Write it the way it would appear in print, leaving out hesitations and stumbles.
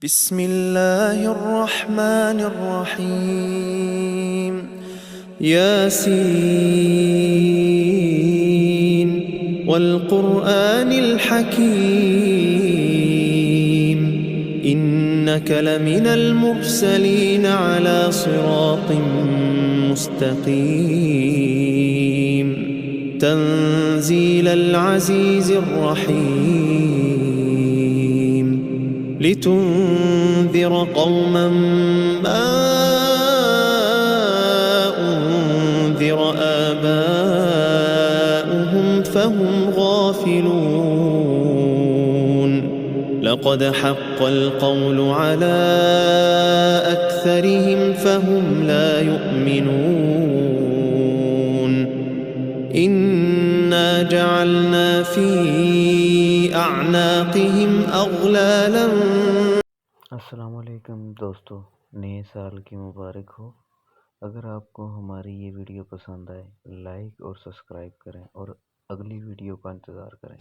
بسم الله الرحمن الرحيم ياسين والقرآن الحكيم إنك لمن المرسلين على صراط مستقيم تنزيل العزيز الرحيم لتنذر قوما ما أنذر آباؤهم فهم غافلون لقد حق القول على أكثرهم فهم لا يؤمنون إنا جعلنا في أعناقهم أغلالا। अस्सलाम वालेकुम दोस्तों, नए साल की मुबारक हो। अगर आपको हमारी ये वीडियो पसंद आए लाइक और सब्सक्राइब करें और अगली वीडियो का इंतज़ार करें।